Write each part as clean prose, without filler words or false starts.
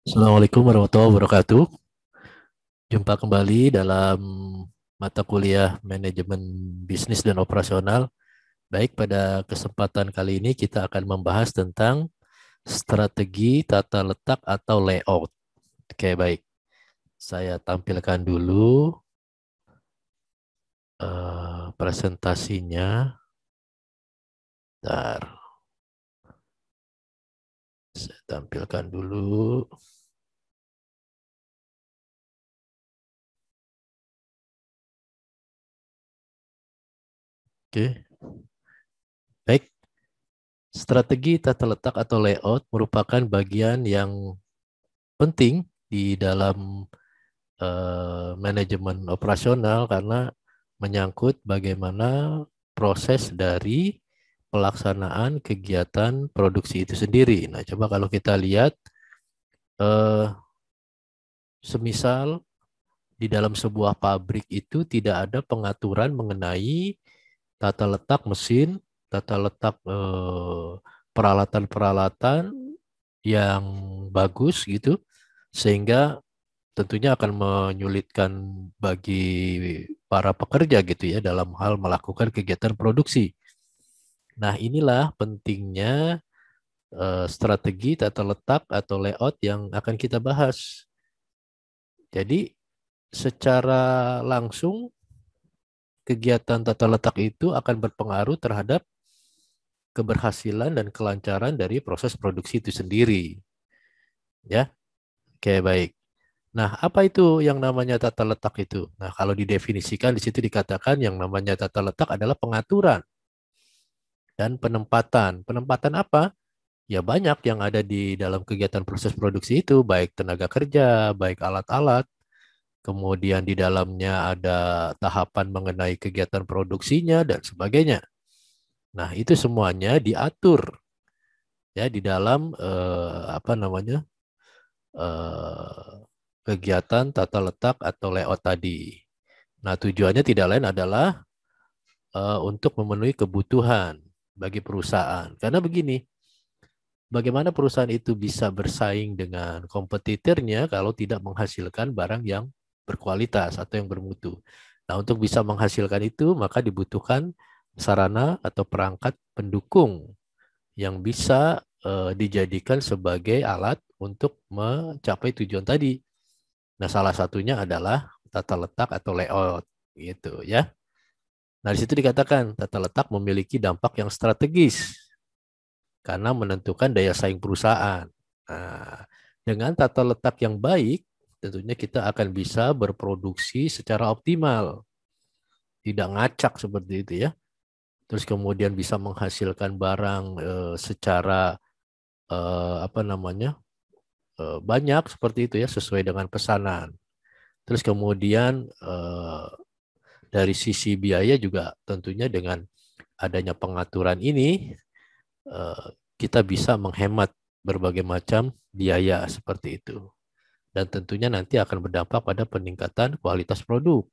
Assalamualaikum warahmatullahi wabarakatuh. Jumpa kembali dalam mata kuliah manajemen bisnis dan operasional. Baik, pada kesempatan kali ini kita akan membahas tentang strategi tata letak atau layout. Oke, baik. Saya tampilkan dulu presentasinya. Bentar, saya tampilkan dulu. Oke, baik. Strategi tata letak atau layout merupakan bagian yang penting di dalam manajemen operasional karena menyangkut bagaimana proses dari pelaksanaan kegiatan produksi itu sendiri. Nah, coba kalau kita lihat, eh, semisal di dalam sebuah pabrik itu tidak ada pengaturan mengenai tata letak mesin, tata letak peralatan-peralatan yang bagus gitu, sehingga tentunya akan menyulitkan bagi para pekerja gitu ya dalam hal melakukan kegiatan produksi. Nah, inilah pentingnya strategi tata letak atau layout yang akan kita bahas. Jadi, secara langsung kegiatan tata letak itu akan berpengaruh terhadap keberhasilan dan kelancaran dari proses produksi itu sendiri. Ya, oke, baik. Nah, apa itu yang namanya tata letak itu? Nah, kalau didefinisikan di situ dikatakan yang namanya tata letak adalah pengaturan dan penempatan. Penempatan apa? Ya banyak yang ada di dalam kegiatan proses produksi itu, baik tenaga kerja, baik alat-alat, kemudian di dalamnya ada tahapan mengenai kegiatan produksinya dan sebagainya. Nah, itu semuanya diatur ya di dalam apa namanya? Kegiatan tata letak atau layout tadi. Nah, tujuannya tidak lain adalah untuk memenuhi kebutuhan bagi perusahaan. Karena begini, bagaimana perusahaan itu bisa bersaing dengan kompetitornya kalau tidak menghasilkan barang yang berkualitas atau yang bermutu. Nah, untuk bisa menghasilkan itu, maka dibutuhkan sarana atau perangkat pendukung yang bisa dijadikan sebagai alat untuk mencapai tujuan tadi. Nah, salah satunya adalah tata letak atau layout gitu ya. Nah, di situ dikatakan tata letak memiliki dampak yang strategis karena menentukan daya saing perusahaan. Nah, dengan tata letak yang baik, tentunya kita akan bisa berproduksi secara optimal, tidak ngacak seperti itu ya. Terus kemudian bisa menghasilkan barang secara apa namanya banyak seperti itu ya, sesuai dengan pesanan. Terus kemudian dari sisi biaya juga tentunya dengan adanya pengaturan ini eh, kita bisa menghemat berbagai macam biaya seperti itu. Dan tentunya nanti akan berdampak pada peningkatan kualitas produk.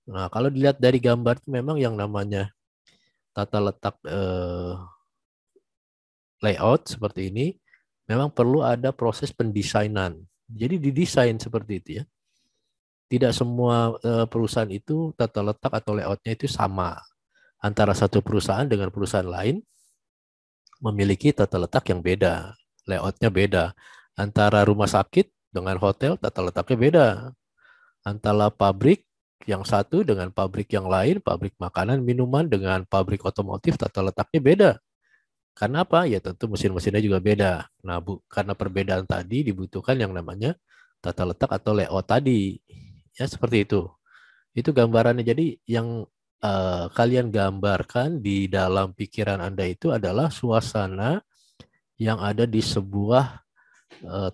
Nah, kalau dilihat dari gambar itu memang yang namanya tata letak layout seperti ini memang perlu ada proses pendesainan. Jadi didesain seperti itu ya. Tidak semua perusahaan itu tata letak atau layoutnya itu sama. Antara satu perusahaan dengan perusahaan lain memiliki tata letak yang beda, layoutnya beda. Antara rumah sakit dengan hotel, tata letaknya beda. Antara pabrik yang satu dengan pabrik yang lain, pabrik makanan, minuman dengan pabrik otomotif, tata letaknya beda. Karena apa? Ya tentu mesin-mesinnya juga beda. Nah, karena perbedaan tadi dibutuhkan yang namanya tata letak atau layout tadi. Ya, seperti itu. Itu gambarannya. Jadi yang kalian gambarkan di dalam pikiran Anda itu adalah suasana yang ada di sebuah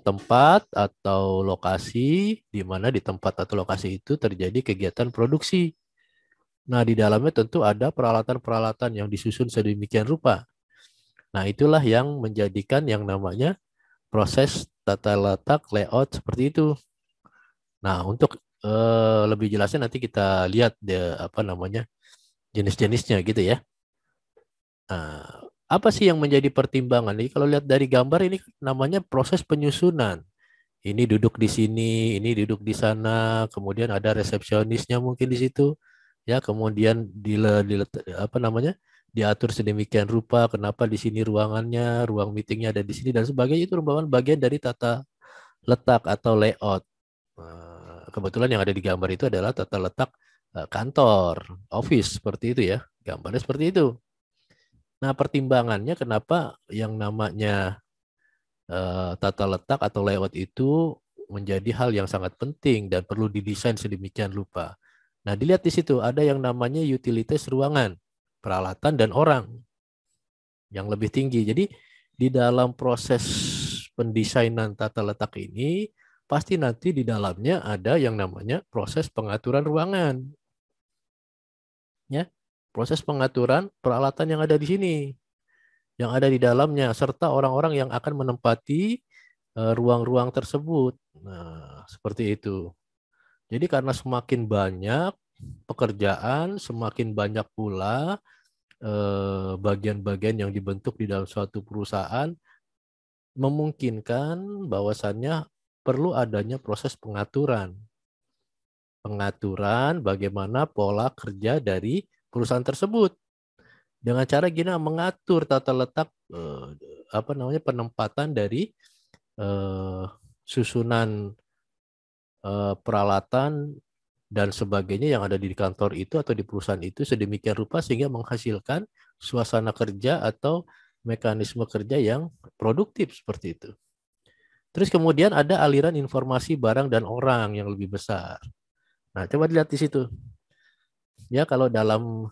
tempat atau lokasi di mana di tempat atau lokasi itu terjadi kegiatan produksi. Nah, di dalamnya tentu ada peralatan-peralatan yang disusun sedemikian rupa. Nah, itulah yang menjadikan yang namanya proses tata letak layout seperti itu. Nah, untuk lebih jelasnya nanti kita lihat apa namanya jenis-jenisnya gitu ya. Nah, apa sih yang menjadi pertimbangan? Jadi kalau lihat dari gambar ini namanya proses penyusunan. Ini duduk di sini, ini duduk di sana, kemudian ada resepsionisnya mungkin di situ, ya, kemudian apa namanya, diatur sedemikian rupa, kenapa di sini ruangannya, ruang meetingnya ada di sini dan sebagainya, itu merupakan bagian dari tata letak atau layout. Kebetulan yang ada di gambar itu adalah tata letak kantor, office seperti itu ya, gambarnya seperti itu. Nah, pertimbangannya kenapa yang namanya tata letak atau layout itu menjadi hal yang sangat penting dan perlu didesain sedemikian rupa. Nah, dilihat di situ ada yang namanya utilitas ruangan, peralatan dan orang yang lebih tinggi. Jadi di dalam proses pendesainan tata letak ini pasti nanti di dalamnya ada yang namanya proses pengaturan ruangan, ya. Proses pengaturan peralatan yang ada di sini, yang ada di dalamnya serta orang-orang yang akan menempati ruang-ruang tersebut. Nah, seperti itu. Jadi karena semakin banyak pekerjaan, semakin banyak pula bagian-bagian yang dibentuk di dalam suatu perusahaan, memungkinkan bahwasannya perlu adanya proses pengaturan. Pengaturan bagaimana pola kerja dari perusahaan tersebut. Dengan cara gini mengatur tata letak apa namanya penempatan dari eh, susunan peralatan dan sebagainya yang ada di kantor itu atau di perusahaan itu sedemikian rupa sehingga menghasilkan suasana kerja atau mekanisme kerja yang produktif seperti itu. Terus kemudian ada aliran informasi barang dan orang yang lebih besar. Nah, coba dilihat di situ. Ya, kalau dalam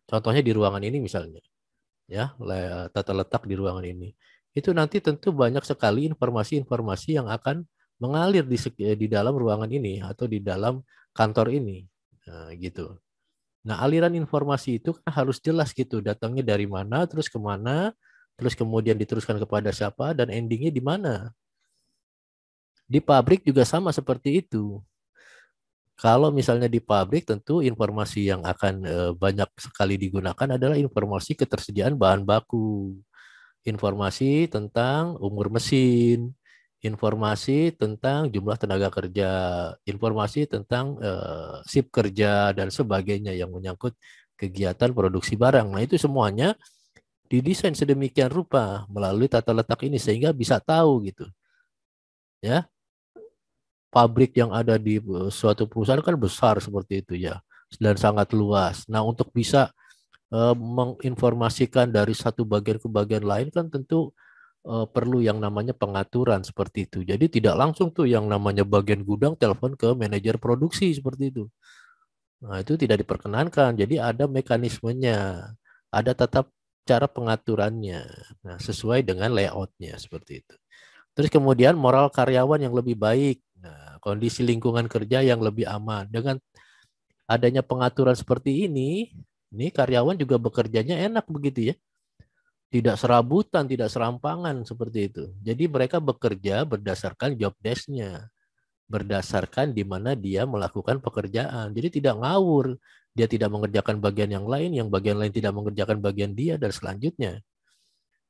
contohnya di ruangan ini misalnya, ya, tata letak di ruangan ini. Itu nanti tentu banyak sekali informasi-informasi yang akan mengalir di dalam ruangan ini atau di dalam kantor ini. Nah, gitu. Nah, aliran informasi itu kan harus jelas gitu, datangnya dari mana, terus kemana, terus kemudian diteruskan kepada siapa, dan endingnya di mana. Di pabrik juga sama seperti itu. Kalau misalnya di pabrik, tentu informasi yang akan banyak sekali digunakan adalah informasi ketersediaan bahan baku, informasi tentang umur mesin, informasi tentang jumlah tenaga kerja, informasi tentang shift kerja dan sebagainya yang menyangkut kegiatan produksi barang. Nah, itu semuanya didesain sedemikian rupa melalui tata letak ini sehingga bisa tahu gitu. Ya, pabrik yang ada di suatu perusahaan kan besar seperti itu ya dan sangat luas. Nah, untuk bisa menginformasikan dari satu bagian ke bagian lain kan tentu perlu yang namanya pengaturan seperti itu. Jadi tidak langsung tuh yang namanya bagian gudang telepon ke manajer produksi seperti itu. Nah, itu tidak diperkenankan. Jadi ada mekanismenya, ada tata cara pengaturannya. Nah, sesuai dengan layoutnya seperti itu. Terus kemudian moral karyawan yang lebih baik. Nah, kondisi lingkungan kerja yang lebih aman. Dengan adanya pengaturan seperti ini karyawan juga bekerjanya enak begitu ya. Tidak serabutan, tidak serampangan seperti itu. Jadi mereka bekerja berdasarkan job desk-nya, berdasarkan di mana dia melakukan pekerjaan. Jadi tidak ngawur, dia tidak mengerjakan bagian yang bagian lain tidak mengerjakan bagian dia dan selanjutnya.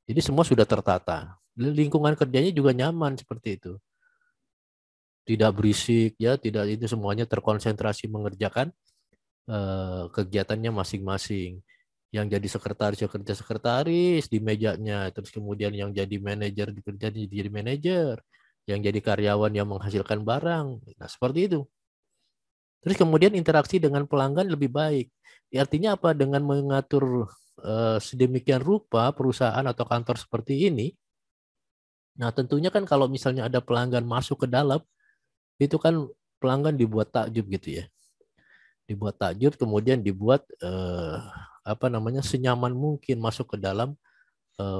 Jadi semua sudah tertata. Lingkungan kerjanya juga nyaman seperti itu. Tidak berisik ya, tidak itu semuanya terkonsentrasi mengerjakan kegiatannya masing-masing. Yang jadi sekretaris ya kerja sekretaris di mejanya, terus kemudian yang jadi manajer dikerja jadi manajer, yang jadi karyawan yang menghasilkan barang. Nah, seperti itu. Terus kemudian interaksi dengan pelanggan lebih baik. Artinya apa? Dengan mengatur sedemikian rupa perusahaan atau kantor seperti ini, nah tentunya kan kalau misalnya ada pelanggan masuk ke dalam, itu kan pelanggan dibuat takjub gitu ya. Dibuat takjub, kemudian dibuat apa namanya senyaman mungkin masuk ke dalam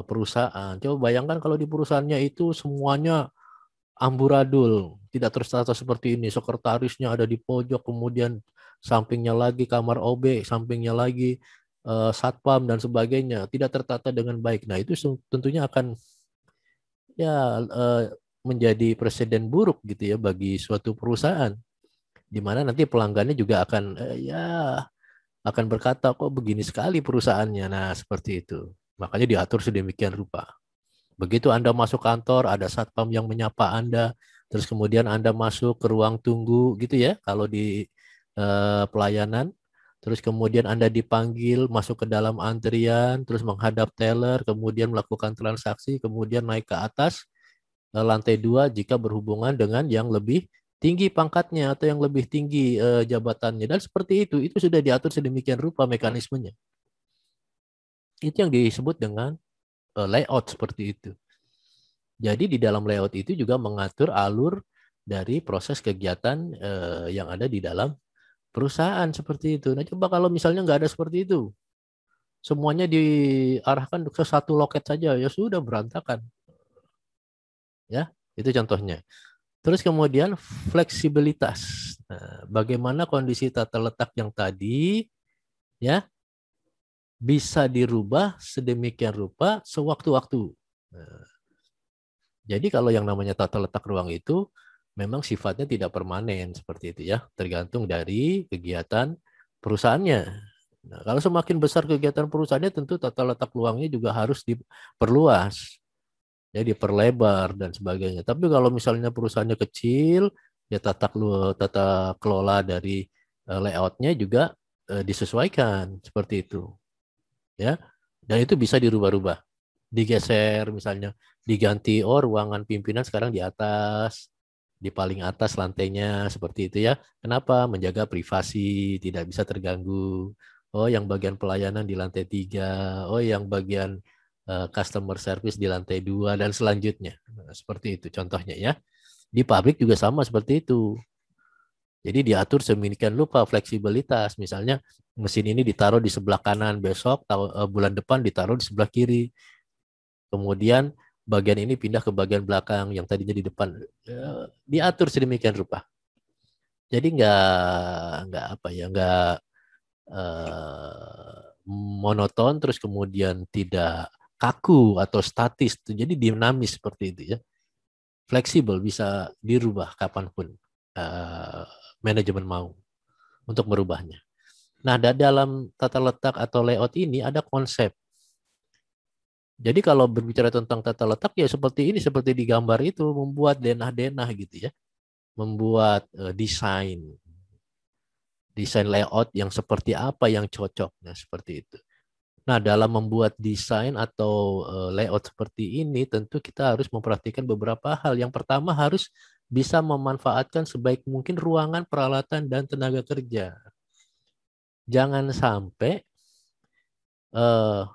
perusahaan. Coba bayangkan kalau di perusahaannya itu semuanya amburadul, tidak tertata seperti ini. Sekretarisnya ada di pojok, kemudian sampingnya lagi kamar OB, sampingnya lagi satpam dan sebagainya, tidak tertata dengan baik. Nah, itu tentunya akan ya menjadi presiden buruk gitu ya bagi suatu perusahaan, di mana nanti pelanggannya juga akan ya akan berkata kok begini sekali perusahaannya. Nah, seperti itu. Makanya diatur sedemikian rupa. Begitu Anda masuk kantor, ada satpam yang menyapa Anda, terus kemudian Anda masuk ke ruang tunggu gitu ya, kalau di pelayanan, terus kemudian Anda dipanggil masuk ke dalam antrian, terus menghadap teller, kemudian melakukan transaksi, kemudian naik ke atas lantai 2 jika berhubungan dengan yang lebih tinggi pangkatnya atau yang lebih tinggi jabatannya. Dan seperti itu sudah diatur sedemikian rupa mekanismenya. Itu yang disebut dengan layout seperti itu. Jadi di dalam layout itu juga mengatur alur dari proses kegiatan yang ada di dalam perusahaan seperti itu. Nah, coba kalau misalnya nggak ada seperti itu, semuanya diarahkan ke satu loket saja, ya sudah berantakan. Ya, itu contohnya. Terus kemudian fleksibilitas. Nah, bagaimana kondisi tata letak yang tadi ya bisa dirubah sedemikian rupa sewaktu-waktu. Nah, jadi kalau yang namanya tata letak ruang itu memang sifatnya tidak permanen seperti itu ya, tergantung dari kegiatan perusahaannya. Nah, kalau semakin besar kegiatan perusahaannya tentu tata letak ruangnya juga harus diperluas, ya diperlebar dan sebagainya. Tapi kalau misalnya perusahaannya kecil, ya tata kelola dari layoutnya juga disesuaikan seperti itu, ya. Dan itu bisa dirubah-rubah, digeser misalnya, diganti ruangan pimpinan sekarang di atas, di paling atas lantainya seperti itu ya. Kenapa? Menjaga privasi, tidak bisa terganggu. Oh, yang bagian pelayanan di lantai 3, oh yang bagian customer service di lantai 2 dan selanjutnya. Nah, seperti itu contohnya ya. Di pabrik juga sama seperti itu. Jadi diatur sedemikian rupa fleksibilitas. Misalnya mesin ini ditaruh di sebelah kanan, besok bulan depan ditaruh di sebelah kiri. Kemudian bagian ini pindah ke bagian belakang yang tadinya di depan. Diatur sedemikian rupa. Jadi nggak apa ya, nggak monoton terus kemudian tidak kaku atau statis. Jadi dinamis seperti itu ya. Fleksibel, bisa dirubah kapanpun manajemen mau untuk merubahnya. Nah, dalam tata letak atau layout ini ada konsep. Jadi kalau berbicara tentang tata letak ya seperti ini, seperti di gambar itu, membuat denah-denah gitu ya. Membuat desain layout yang seperti apa yang cocok. Nah, seperti itu. Nah, dalam membuat desain atau layout seperti ini, tentu kita harus memperhatikan beberapa hal. Yang pertama harus bisa memanfaatkan sebaik mungkin ruangan, peralatan, dan tenaga kerja. Jangan sampai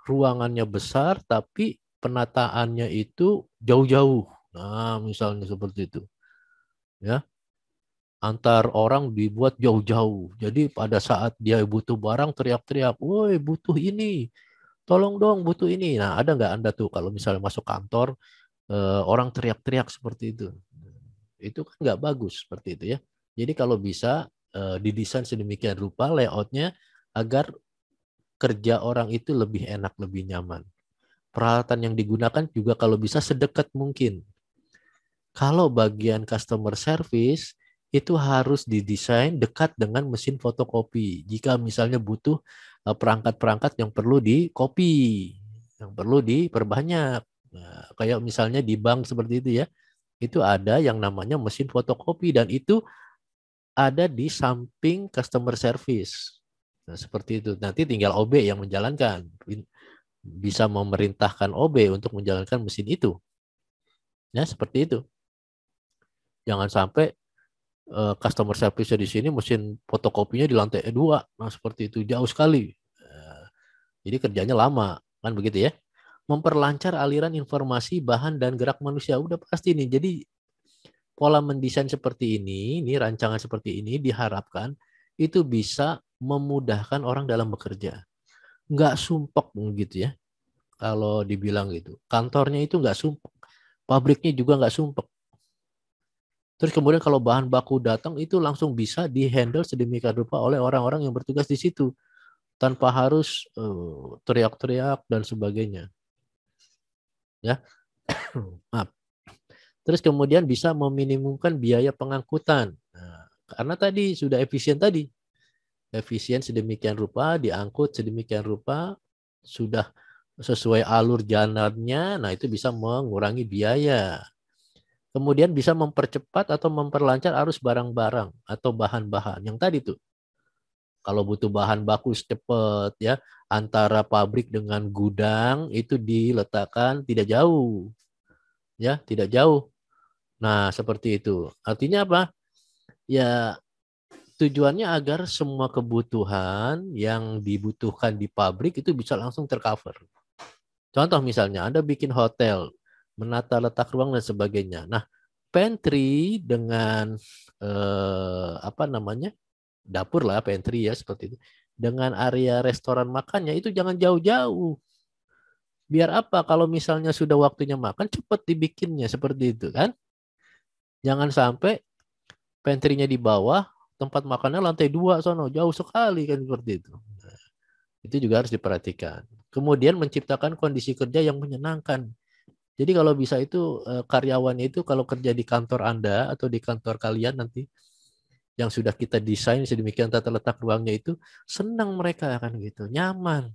ruangannya besar, tapi penataannya itu jauh-jauh. Nah, misalnya seperti itu. Ya, antar orang dibuat jauh-jauh. Jadi pada saat dia butuh barang teriak-teriak, woi butuh ini, tolong dong butuh ini. Nah, ada nggak Anda tuh kalau misalnya masuk kantor, orang teriak-teriak seperti itu. Itu kan nggak bagus seperti itu ya. Jadi kalau bisa didesain sedemikian rupa layoutnya agar kerja orang itu lebih enak, lebih nyaman. Peralatan yang digunakan juga kalau bisa sedekat mungkin. Kalau bagian customer service itu harus didesain dekat dengan mesin fotokopi. Jika misalnya butuh perangkat-perangkat yang perlu di-copy, yang perlu diperbanyak. Nah, kayak misalnya di bank seperti itu ya, itu ada yang namanya mesin fotokopi dan itu ada di samping customer service. Nah, seperti itu. Nanti tinggal OB yang menjalankan. Bisa memerintahkan OB untuk menjalankan mesin itu. Ya, seperti itu. Jangan sampai customer service di sini mesin fotokopinya di lantai 2. Nah, seperti itu jauh sekali. Jadi kerjanya lama, kan begitu ya. Memperlancar aliran informasi, bahan dan gerak manusia udah pasti nih. Jadi pola mendesain seperti ini rancangan seperti ini diharapkan itu bisa memudahkan orang dalam bekerja. Nggak sumpek gitu ya. Kalau dibilang gitu. Kantornya itu nggak sumpek. Pabriknya juga nggak sumpek. Terus kemudian kalau bahan baku datang itu langsung bisa dihandle sedemikian rupa oleh orang-orang yang bertugas di situ tanpa harus teriak-teriak dan sebagainya. Ya, maaf. Terus kemudian bisa meminimumkan biaya pengangkutan. Nah, karena tadi sudah efisien sedemikian rupa, diangkut sedemikian rupa, sudah sesuai alur jalannya, nah itu bisa mengurangi biaya. Kemudian bisa mempercepat atau memperlancar arus barang-barang atau bahan-bahan. Yang tadi tuh, kalau butuh bahan baku cepat ya, antara pabrik dengan gudang itu diletakkan tidak jauh, ya, tidak jauh. Nah, seperti itu. Artinya apa? Ya, tujuannya agar semua kebutuhan yang dibutuhkan di pabrik itu bisa langsung tercover. Contoh misalnya, Anda bikin hotel, menata letak ruang dan sebagainya. Nah, pantry dengan apa namanya? Dapur lah, pantry ya seperti itu. Dengan area restoran makannya itu jangan jauh-jauh. Biar apa? Kalau misalnya sudah waktunya makan, cepat dibikinnya seperti itu kan. Jangan sampai pantry-nya di bawah, tempat makannya lantai 2 sono, jauh sekali kan seperti itu. Nah, itu juga harus diperhatikan. Kemudian menciptakan kondisi kerja yang menyenangkan. Jadi kalau bisa itu karyawannya itu kalau kerja di kantor Anda atau di kantor kalian nanti yang sudah kita desain sedemikian tata letak ruangnya itu senang mereka kan gitu, nyaman.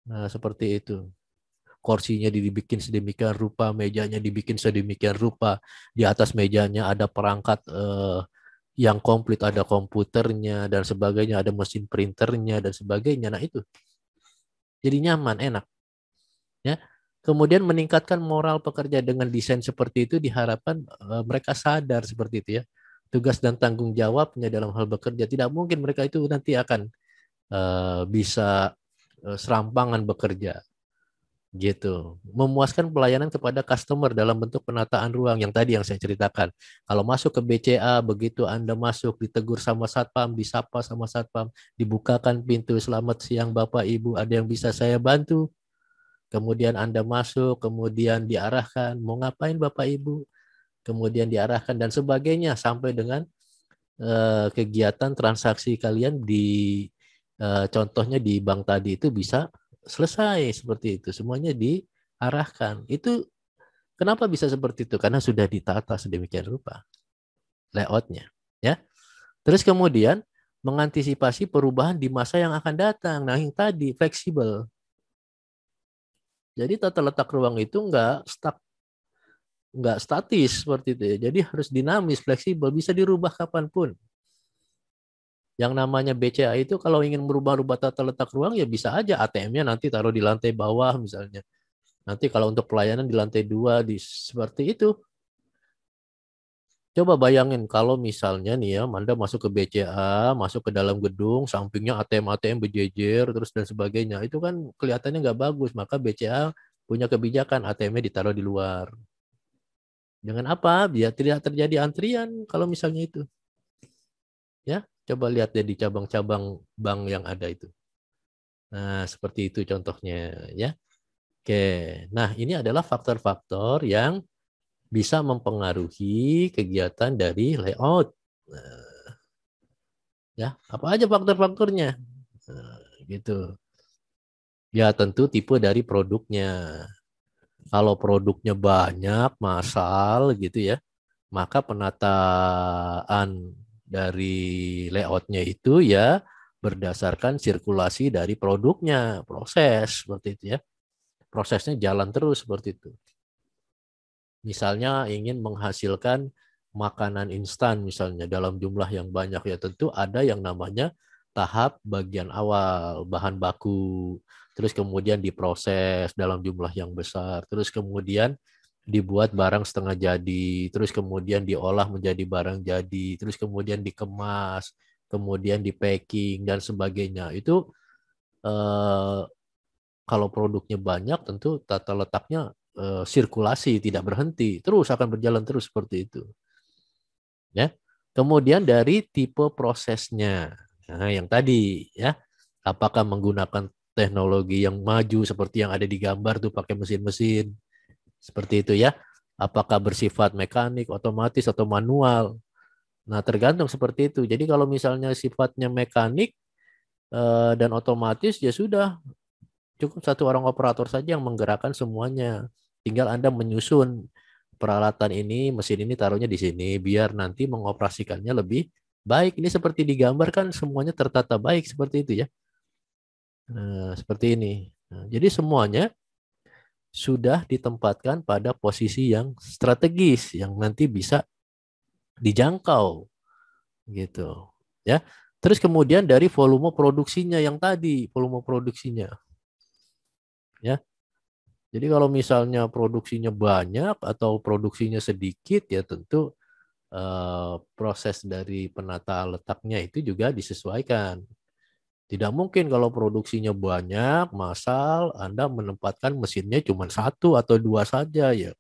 Nah, seperti itu. Kursinya dibikin sedemikian rupa, mejanya dibikin sedemikian rupa. Di atas mejanya ada perangkat yang komplit, ada komputernya dan sebagainya, ada mesin printernya dan sebagainya. Nah, itu jadi nyaman, enak, ya. Kemudian meningkatkan moral pekerja dengan desain seperti itu diharapkan mereka sadar seperti itu ya. Tugas dan tanggung jawabnya dalam hal bekerja. Tidak mungkin mereka itu nanti akan bisa serampangan bekerja gitu. Memuaskan pelayanan kepada customer dalam bentuk penataan ruang yang tadi yang saya ceritakan. Kalau masuk ke BCA, begitu Anda masuk ditegur sama satpam, disapa sama satpam, dibukakan pintu, selamat siang Bapak Ibu, ada yang bisa saya bantu? Kemudian Anda masuk, kemudian diarahkan, mau ngapain Bapak Ibu? Kemudian diarahkan dan sebagainya sampai dengan kegiatan transaksi kalian di contohnya di bank tadi itu bisa selesai seperti itu. Semuanya diarahkan. Itu kenapa bisa seperti itu? Karena sudah ditata sedemikian rupa layoutnya, ya. Terus kemudian mengantisipasi perubahan di masa yang akan datang. Nah, yang tadi fleksibel. Jadi tata letak ruang itu nggak statis seperti itu ya. Jadi harus dinamis, fleksibel, bisa dirubah kapanpun. Yang namanya BCA itu kalau ingin merubah-rubah tata letak ruang ya bisa aja ATM-nya nanti taruh di lantai bawah misalnya. Nanti kalau untuk pelayanan di lantai 2 seperti itu. Coba bayangin kalau misalnya nih ya, Anda masuk ke BCA, masuk ke dalam gedung, sampingnya ATM-ATM berjejer terus dan sebagainya. Itu kan kelihatannya nggak bagus. Maka BCA punya kebijakan ATM-nya ditaruh di luar. Dengan apa? Biar tidak terjadi antrian kalau misalnya itu. Ya, coba lihat deh di cabang-cabang bank yang ada itu. Nah, seperti itu contohnya ya. Oke. Nah, ini adalah faktor-faktor yang bisa mempengaruhi kegiatan dari layout. Nah, ya, apa aja faktor-faktornya? Nah, gitu. Ya, tentu tipe dari produknya. Kalau produknya banyak, massal gitu ya, maka penataan dari layoutnya itu ya berdasarkan sirkulasi dari produknya, proses seperti itu ya. Prosesnya jalan terus seperti itu. Misalnya ingin menghasilkan makanan instan misalnya dalam jumlah yang banyak ya tentu ada yang namanya tahap bagian awal, bahan baku, terus kemudian diproses dalam jumlah yang besar, terus kemudian dibuat barang setengah jadi, terus kemudian diolah menjadi barang jadi, terus kemudian dikemas, kemudian di packing dan sebagainya. Itu eh, kalau produknya banyak tentu tata letaknya sirkulasi tidak berhenti, terus akan berjalan terus seperti itu. Ya. Kemudian dari tipe prosesnya. Nah, yang tadi ya, apakah menggunakan teknologi yang maju seperti yang ada di gambar tuh pakai mesin-mesin seperti itu ya. Apakah bersifat mekanik, otomatis atau manual? Nah, tergantung seperti itu. Jadi kalau misalnya sifatnya mekanik dan otomatis ya sudah cukup satu orang operator saja yang menggerakkan semuanya. Tinggal Anda menyusun peralatan ini, mesin ini taruhnya di sini biar nanti mengoperasikannya lebih baik. Ini seperti digambarkan semuanya tertata baik seperti itu ya. Nah, seperti ini. Nah, jadi semuanya sudah ditempatkan pada posisi yang strategis yang nanti bisa dijangkau gitu. Ya. Terus kemudian dari volume produksinya yang tadi, volume produksinya ya. Jadi kalau misalnya produksinya banyak atau produksinya sedikit ya tentu proses dari penata letaknya itu juga disesuaikan. Tidak mungkin kalau produksinya banyak, massal, Anda menempatkan mesinnya cuma satu atau dua saja ya.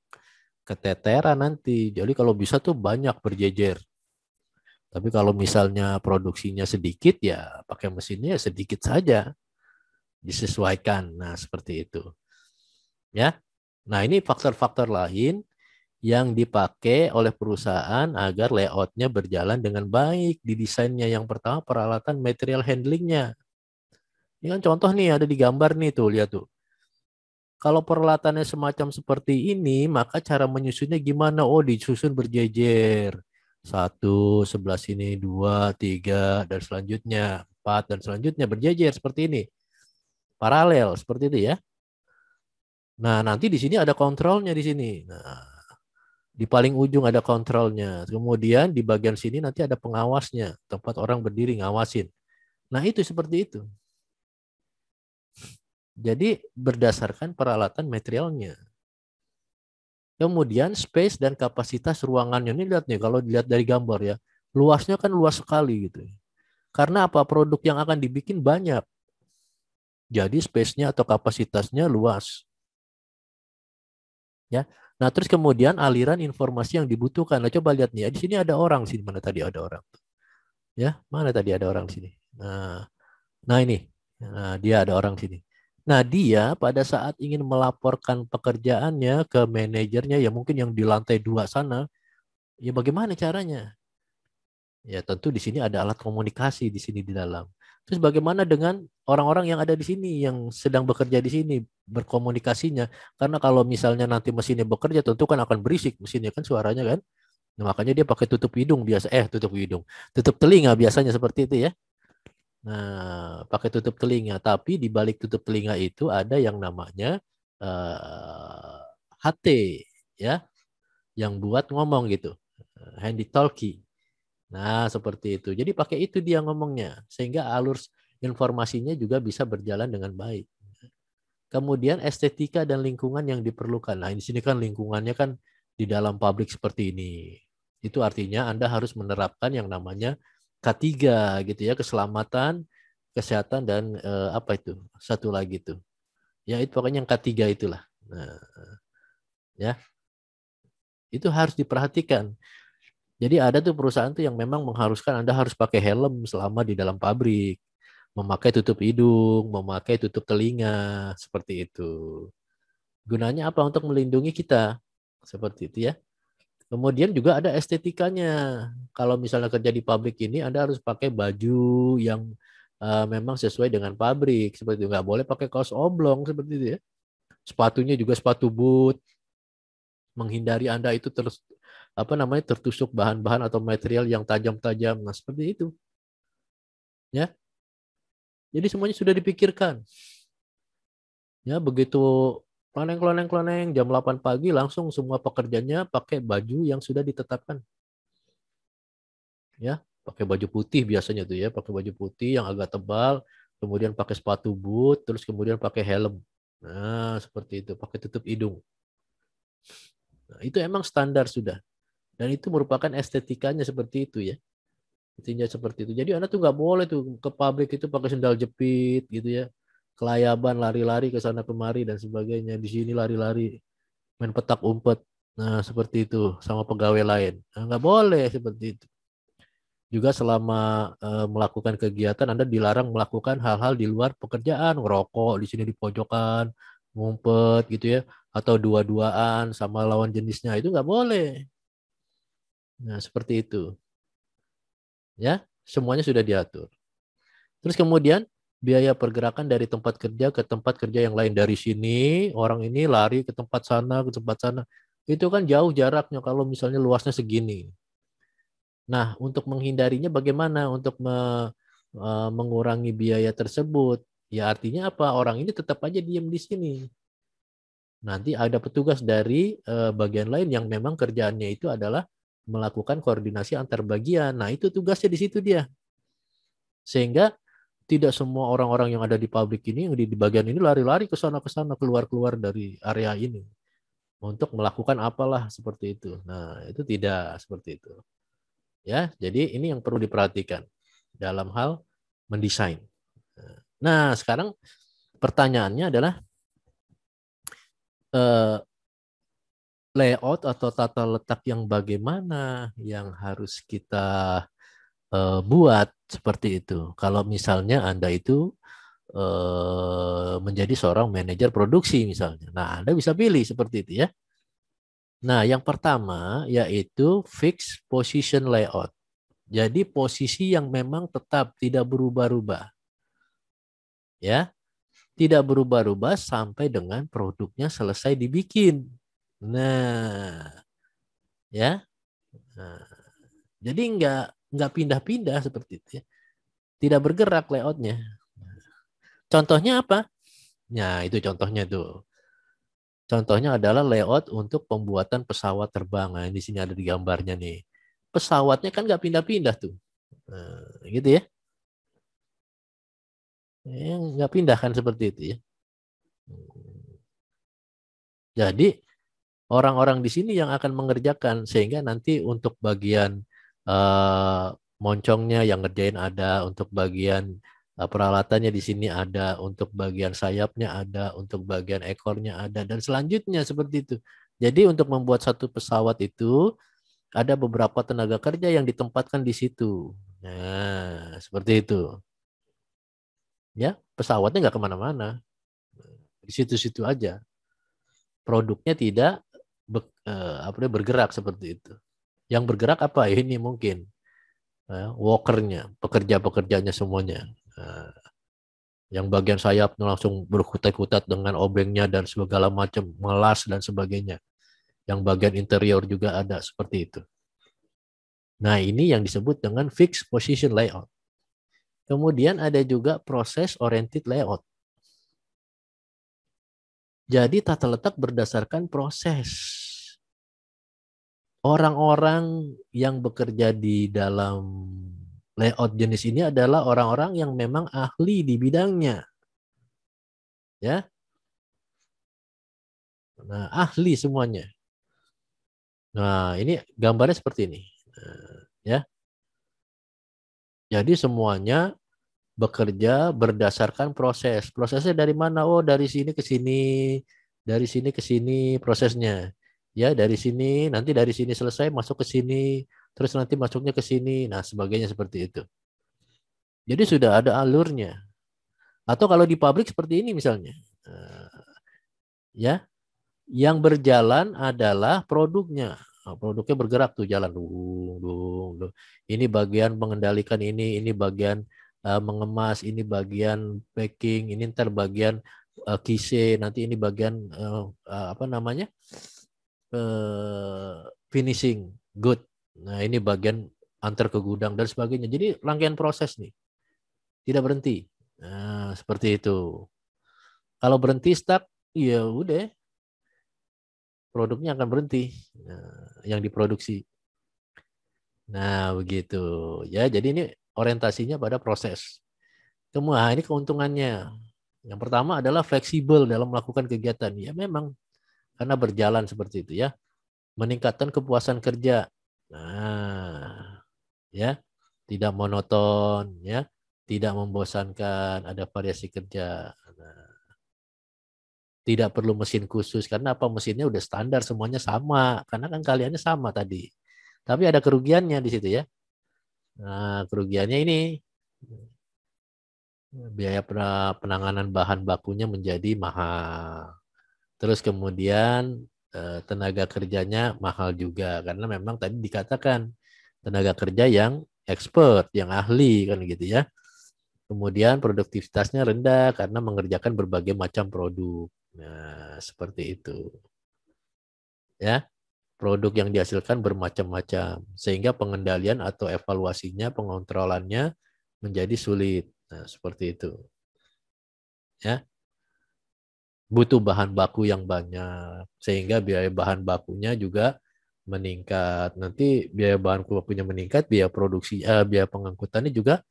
Keteteran nanti. Jadi kalau bisa tuh banyak berjejer. Tapi kalau misalnya produksinya sedikit ya pakai mesinnya sedikit saja. Disesuaikan. Nah, seperti itu. Ya. Nah, ini faktor-faktor lain yang dipakai oleh perusahaan agar layoutnya berjalan dengan baik di desainnya. Yang pertama peralatan material handlingnya. Ini kan contoh nih ada di gambar nih tuh, lihat tuh. Kalau peralatannya semacam seperti ini, maka cara menyusunnya gimana? Oh, disusun berjejer. Satu, sebelah sini, dua, tiga, dan selanjutnya, empat, dan selanjutnya berjejer seperti ini. Paralel, seperti itu ya. Nah, nanti di sini ada kontrolnya di sini. Nah, di paling ujung ada kontrolnya. Kemudian di bagian sini nanti ada pengawasnya, tempat orang berdiri ngawasin. Nah, itu seperti itu. Jadi berdasarkan peralatan materialnya. Kemudian space dan kapasitas ruangannya. Ini lihat nih, kalau dilihat dari gambar ya, luasnya kan luas sekali gitu. Karena apa? Produk yang akan dibikin banyak. Jadi space-nya atau kapasitasnya luas. Ya. Nah, terus kemudian aliran informasi yang dibutuhkan. Nah, coba lihat nih, ya, di sini ada orang sini. Mana tadi ada orang? Ya, mana tadi ada orang sini? Nah ini, nah, dia ada orang sini. Nah, dia pada saat ingin melaporkan pekerjaannya ke manajernya, ya mungkin yang di lantai 2 sana, ya bagaimana caranya? Ya tentu di sini ada alat komunikasi di sini di dalam. Terus bagaimana dengan orang-orang yang ada di sini yang sedang bekerja di sini berkomunikasinya? Karena kalau misalnya nanti mesinnya bekerja tentu kan akan berisik mesinnya kan suaranya kan. Nah, makanya dia pakai tutup hidung biasa tutup hidung. Tutup telinga biasanya seperti itu ya. Nah, pakai tutup telinga, tapi di balik tutup telinga itu ada yang namanya HT ya, yang buat ngomong gitu. Handy talkie. Nah, seperti itu. Jadi pakai itu dia ngomongnya, sehingga alur informasinya juga bisa berjalan dengan baik. Kemudian estetika dan lingkungan yang diperlukan. Nah, di sini kan lingkungannya kan di dalam pabrik seperti ini. Itu artinya Anda harus menerapkan yang namanya K3 gitu ya, keselamatan, kesehatan dan apa itu? Satu lagi tuh. Ya, itu pokoknya yang K3 itulah. Nah, ya. Itu harus diperhatikan. Jadi ada tuh perusahaan tuh yang memang mengharuskan Anda harus pakai helm selama di dalam pabrik, memakai tutup hidung, memakai tutup telinga, seperti itu. Gunanya apa? Untuk melindungi kita, seperti itu ya. Kemudian juga ada estetikanya. Kalau misalnya kerja di pabrik ini, Anda harus pakai baju yang memang sesuai dengan pabrik, seperti itu. Nggak boleh pakai kaos oblong, seperti itu ya. Sepatunya juga sepatu boot, menghindari Anda itu terus apa namanya tertusuk bahan-bahan atau material yang tajam-tajam. Nah, seperti itu. Ya. Jadi semuanya sudah dipikirkan. Ya, begitu kloneng jam 8 pagi langsung semua pekerjanya pakai baju yang sudah ditetapkan. Ya, pakai baju putih biasanya tuh ya, pakai baju putih yang agak tebal, kemudian pakai sepatu boot, terus kemudian pakai helm. Nah, seperti itu, pakai tutup hidung. Nah, itu emang standar sudah. Dan itu merupakan estetikanya seperti itu ya. Intinya seperti itu. Jadi Anda tuh nggak boleh tuh ke pabrik itu pakai sendal jepit gitu ya. Kelayaban lari-lari ke sana kemari dan sebagainya. Di sini lari-lari main petak umpet. Nah, seperti itu sama pegawai lain. Nah, nggak boleh seperti itu. Juga selama melakukan kegiatan Anda dilarang melakukan hal-hal di luar pekerjaan, ngerokok di sini di pojokan, ngumpet gitu ya, atau dua-duaan sama lawan jenisnya itu nggak boleh. Nah, seperti itu. Ya, semuanya sudah diatur. Terus kemudian biaya pergerakan dari tempat kerja ke tempat kerja yang lain, dari sini orang ini lari ke tempat sana ke tempat sana. Itu kan jauh jaraknya kalau misalnya luasnya segini. Nah, untuk menghindarinya bagaimana untuk mengurangi biaya tersebut? Ya artinya apa? Orang ini tetap aja diam di sini. Nanti ada petugas dari bagian lain yang memang kerjaannya itu adalah melakukan koordinasi antar bagian. Nah, itu tugasnya di situ dia. Sehingga tidak semua orang-orang yang ada di pabrik ini, yang di bagian ini lari-lari ke sana, keluar-keluar dari area ini untuk melakukan apalah seperti itu. Nah, itu tidak seperti itu. Ya, jadi ini yang perlu diperhatikan dalam hal mendesain. Nah, sekarang pertanyaannya adalah eh, layout atau tata letak yang bagaimana yang harus kita buat seperti itu. Kalau misalnya Anda itu menjadi seorang manajer produksi misalnya. Nah, Anda bisa pilih seperti itu ya. Nah, yang pertama yaitu fixed position layout. Jadi posisi yang memang tetap tidak berubah-ubah. Ya, tidak berubah-ubah sampai dengan produknya selesai dibikin. Nah, ya. Nah, jadi nggak pindah-pindah seperti itu ya. Tidak bergerak layoutnya. Contohnya apa? Nah, itu contohnya tuh. Contohnya adalah layout untuk pembuatan pesawat terbang. Nah, di sini ada di gambarnya nih. Pesawatnya kan nggak pindah-pindah tuh. Nah, gitu ya. Nggak pindah kan seperti itu ya. Jadi orang-orang di sini yang akan mengerjakan sehingga nanti untuk bagian eh, moncongnya yang ngerjain ada, untuk bagian peralatannya di sini ada, untuk bagian sayapnya ada, untuk bagian ekornya ada, dan selanjutnya seperti itu. Jadi untuk membuat satu pesawat itu ada beberapa tenaga kerja yang ditempatkan di situ. Nah, seperti itu. Ya, pesawatnya nggak kemana-mana. Di situ-situ aja. Produknya tidak bergerak seperti itu. Yang bergerak apa? Ini mungkin walkernya, pekerja-pekerjanya semuanya. Nah, yang bagian sayapnya langsung berkutat-kutat dengan obengnya dan segala macam, melas dan sebagainya. Yang bagian interior juga ada seperti itu. Nah, ini yang disebut dengan fixed position layout. Kemudian ada juga proses oriented layout. Jadi tata letak berdasarkan proses. Orang-orang yang bekerja di dalam layout jenis ini adalah orang-orang yang memang ahli di bidangnya, ya. Nah, ahli semuanya. Nah, ini gambarnya seperti ini. Ya. Jadi semuanya bekerja berdasarkan proses. Prosesnya dari mana? Oh, dari sini ke sini, dari sini ke sini prosesnya. Ya, dari sini, nanti dari sini selesai masuk ke sini, terus nanti masuknya ke sini. Nah, sebagainya seperti itu. Jadi sudah ada alurnya. Atau kalau di pabrik seperti ini misalnya. Ya, yang berjalan adalah produknya. Nah, produknya bergerak tuh jalan. Dung, dung, dung. Ini bagian mengendalikan ini bagian mengemas, ini bagian packing, ini ntar bagian kise, nanti ini bagian apa namanya uh, finishing good. Nah ini bagian antar ke gudang dan sebagainya. Jadi rangkaian proses nih, tidak berhenti. Nah seperti itu. Kalau berhenti stuck, ya udah produknya akan berhenti yang diproduksi. Nah, begitu. Ya, jadi ini orientasinya pada proses. Kemudian ini keuntungannya. Yang pertama adalah fleksibel dalam melakukan kegiatan. Ya, memang karena berjalan seperti itu ya. Meningkatkan kepuasan kerja. Nah, ya, tidak monoton ya, tidak membosankan, ada variasi kerja. Nah, tidak perlu mesin khusus karena apa mesinnya udah standar semuanya sama karena kan kaliannya sama tadi. Tapi ada kerugiannya di situ ya. Nah, kerugiannya ini biaya penanganan bahan bakunya menjadi mahal. Terus kemudian tenaga kerjanya mahal juga karena memang tadi dikatakan tenaga kerja yang expert, yang ahli kan gitu ya. Kemudian produktivitasnya rendah karena mengerjakan berbagai macam produk. Nah, seperti itu. Ya, produk yang dihasilkan bermacam-macam sehingga pengendalian atau evaluasinya, pengontrolannya menjadi sulit. Nah, seperti itu. ya. Butuh bahan baku yang banyak, sehingga biaya bahan bakunya juga meningkat. Nanti biaya bahan bakunya meningkat, biaya produksi, biaya pengangkutannya juga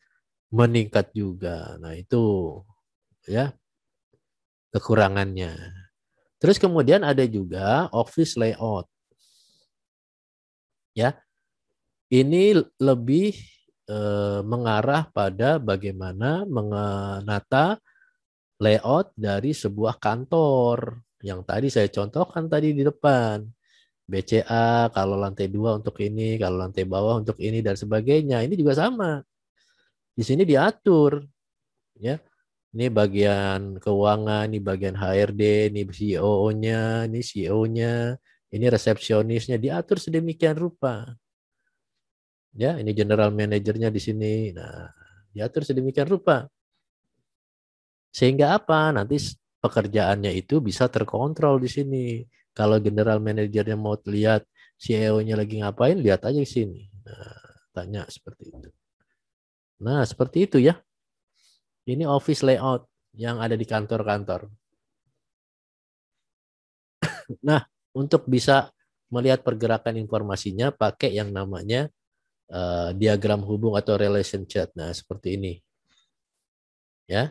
meningkat juga. Nah, itu ya kekurangannya. Terus kemudian ada juga office layout. Ya, ini lebih mengarah pada bagaimana menata layout dari sebuah kantor. Yang tadi saya contohkan tadi di depan. BCA kalau lantai 2 untuk ini, kalau lantai bawah untuk ini dan sebagainya. Ini juga sama. Di sini diatur, ya. Ini bagian keuangan, ini bagian HRD, ini CEO-nya, ini CEO-nya, ini resepsionisnya diatur sedemikian rupa. Ya, ini general manajernya di sini. Nah, diatur sedemikian rupa. Sehingga apa? Nanti pekerjaannya itu bisa terkontrol di sini. Kalau general manajernya mau lihat CEO-nya lagi ngapain, lihat aja di sini. Nah, tanya seperti itu. Nah, seperti itu ya. Ini office layout yang ada di kantor-kantor. Nah, untuk bisa melihat pergerakan informasinya pakai yang namanya diagram hubung atau relation chart. Nah, seperti ini. Ya,